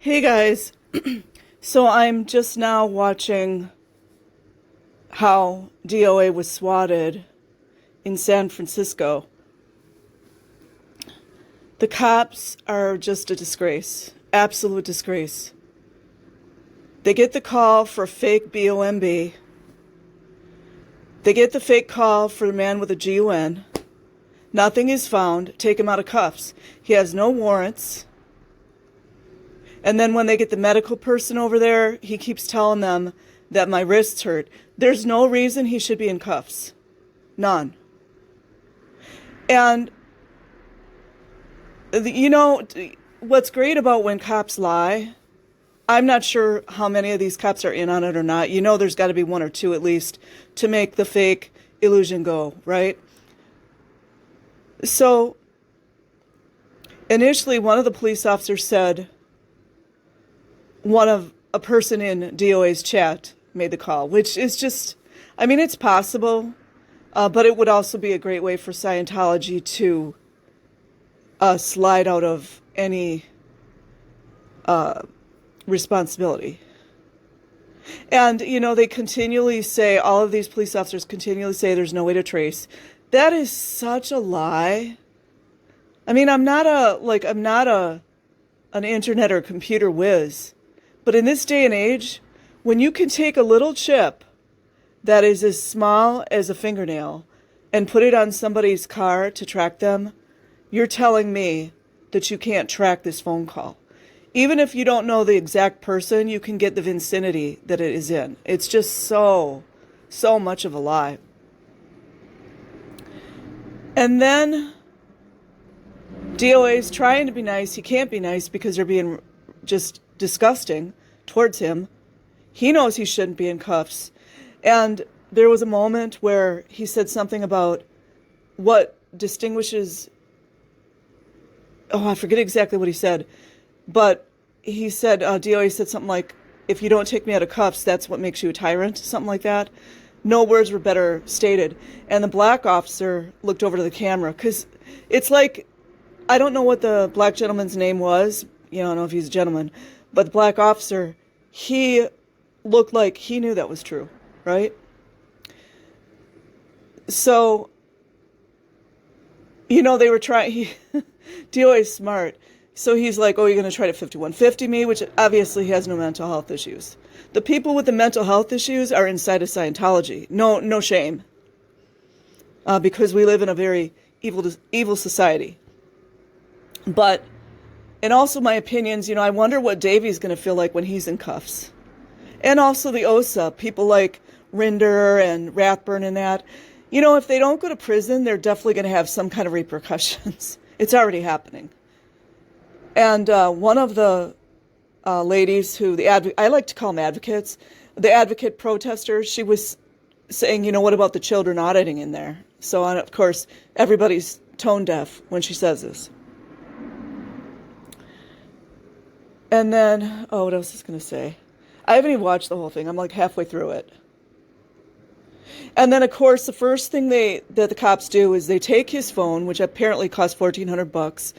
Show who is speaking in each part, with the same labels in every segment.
Speaker 1: Hey guys, so I'm just now watching how DOA was swatted in San Francisco. The cops are just a disgrace, absolute disgrace. They get the call for a fake BOMB. They get the fake call for the man with a GUN. Nothing is found. Take him out of cuffs. He has no warrants. And then when they get the medical person over there, he keeps telling them that my wrists hurt. There's no reason he should be in cuffs. None. And, what's great about when cops lie, I'm not sure how many of these cops are in on it or not. There's got to be one or two at least to make the fake illusion go, right? So, initially, one of the police officers said, a person in DOA's chat made the call, which is just, it's possible, but it would also be a great way for Scientology to slide out of any responsibility. And, they continually say, all of these police officers continually say there's no way to trace. That is such a lie. I'm not an internet or computer whiz. But in this day and age, when you can take a little chip that is as small as a fingernail and put it on somebody's car to track them, you're telling me that you can't track this phone call. Even if you don't know the exact person, you can get the vicinity that it is in. It's just so much of a lie. And then DOA is trying to be nice. He can't be nice because they're being just disgusting towards him. He knows he shouldn't be in cuffs. And there was a moment where he said something about what distinguishes, I forget exactly what he said, but he said, DOA said something like, if you don't take me out of cuffs, that's what makes you a tyrant, something like that. No words were better stated. And the black officer looked over to the camera, because it's like, I don't know what the black gentleman's name was. I don't know if he's a gentleman. But the black officer, he looked like he knew that was true, right? So, they were trying, DOA is smart. So he's like, you're going to try to 5150 me, which obviously he has no mental health issues. The people with the mental health issues are inside of Scientology. No shame. Because we live in a very evil society. But, and also my opinions, I wonder what Davey's going to feel like when he's in cuffs. And also the OSA, people like Rinder and Rathburn and that. If they don't go to prison, they're definitely going to have some kind of repercussions. It's already happening. And one of the ladies who, I like to call them advocates, the advocate protesters, she was saying, what about the children auditing in there? So, of course, everybody's tone deaf when she says this. And then, what else is going to say? I haven't even watched the whole thing. I'm like halfway through it. And then, of course, the first thing that the cops do is they take his phone, which apparently cost $1,400,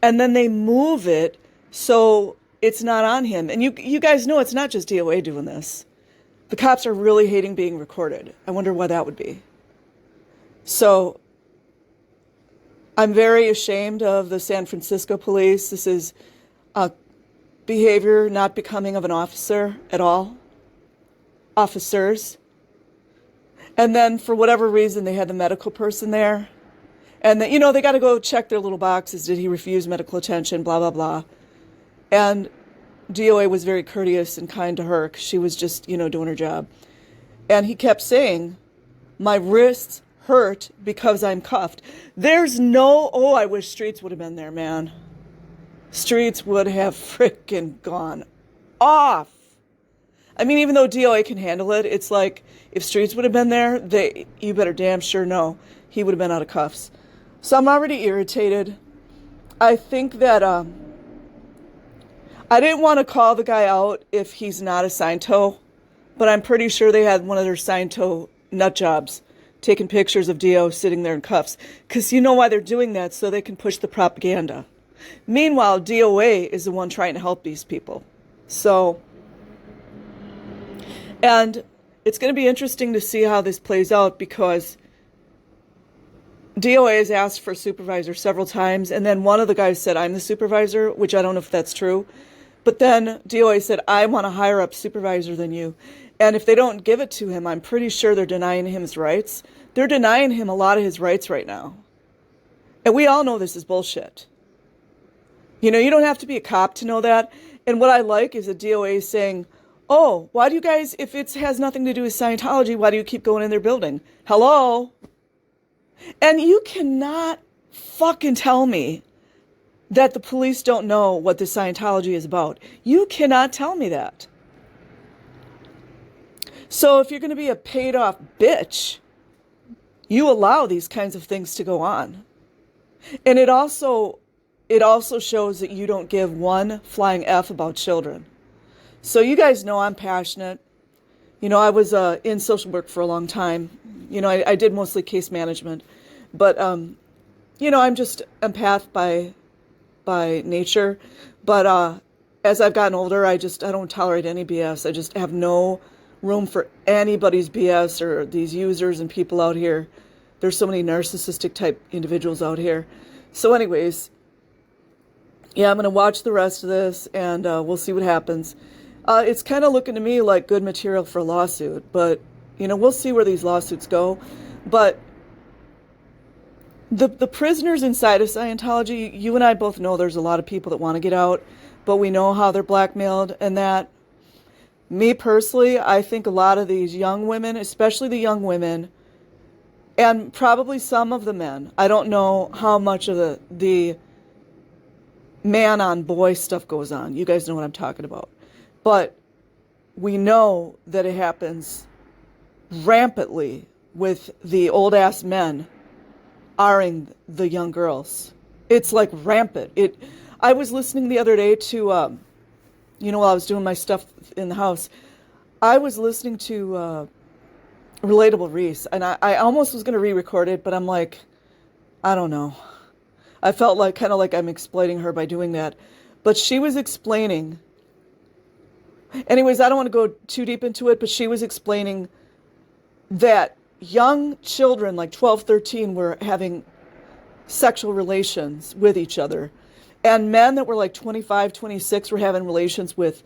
Speaker 1: and then they move it so it's not on him. And you guys know it's not just DOA doing this. The cops are really hating being recorded. I wonder why that would be. So I'm very ashamed of the San Francisco police. This is behavior not becoming of an officer at all. Officers. And then for whatever reason, they had the medical person there. And then, they got to go check their little boxes. Did he refuse medical attention? Blah, blah, blah. And DOA was very courteous and kind to her because she was just, doing her job. And he kept saying, my wrists hurt because I'm cuffed. There's no, I wish Streets would have been there, man. Streets would have frickin' gone off. Even though DOA can handle it, it's like, if Streets would have been there, you better damn sure know he would have been out of cuffs. So I'm already irritated. I think that, I didn't want to call the guy out if he's not a Sciento, but I'm pretty sure they had one of their Sciento nut jobs taking pictures of D.O. sitting there in cuffs. Because you know why they're doing that, so they can push the propaganda. Meanwhile, DOA is the one trying to help these people. So, and it's going to be interesting to see how this plays out, because DOA has asked for a supervisor several times, and then one of the guys said, I'm the supervisor, which I don't know if that's true. But then DOA said, I want a higher up supervisor than you. And if they don't give it to him, I'm pretty sure they're denying him his rights. They're denying him a lot of his rights right now. And we all know this is bullshit. You know, you don't have to be a cop to know that. And what I like is that DOA is saying, oh, why do you guys, if it has nothing to do with Scientology, why do you keep going in their building? Hello? And you cannot fucking tell me that the police don't know what the Scientology is about. You cannot tell me that. So if you're going to be a paid off bitch, you allow these kinds of things to go on. And it also shows that you don't give one flying F about children. So you guys know I'm passionate. You know, I was in social work for a long time. You know, I did mostly case management. But, you know, I'm just empath by nature. But as I've gotten older, I don't tolerate any BS. I just have no room for anybody's BS or these users and people out here. There's so many narcissistic type individuals out here. So anyways, yeah, I'm going to watch the rest of this, and we'll see what happens. It's kind of looking to me like good material for a lawsuit, but, you know, we'll see where these lawsuits go. But the prisoners inside of Scientology, you and I both know there's a lot of people that want to get out, but we know how they're blackmailed and that. Me personally, I think a lot of these young women, especially the young women, and probably some of the men, I don't know how much of the man on boy stuff goes on. You guys know what I'm talking about. But we know that it happens rampantly with the old ass men R-ing the young girls. It's like rampant. I was listening the other day to, you know, while I was doing my stuff in the house, I was listening to Relatable Reese, and I almost was going to re-record it, but I'm like, I don't know. I felt like kind of like I'm exploiting her by doing that. But she was explaining, anyways, I don't want to go too deep into it, but she was explaining that young children, like 12, 13, were having sexual relations with each other. And men that were like 25, 26 were having relations with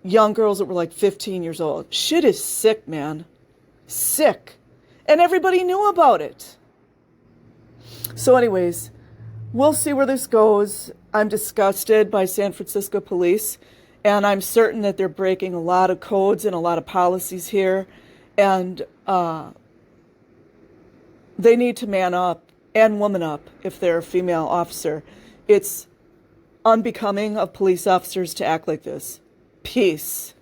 Speaker 1: young girls that were like 15 years old. Shit is sick, man. Sick. And everybody knew about it. So anyways, we'll see where this goes. I'm disgusted by San Francisco police, and I'm certain that they're breaking a lot of codes and a lot of policies here. And they need to man up and woman up if they're a female officer. It's unbecoming of police officers to act like this. Peace.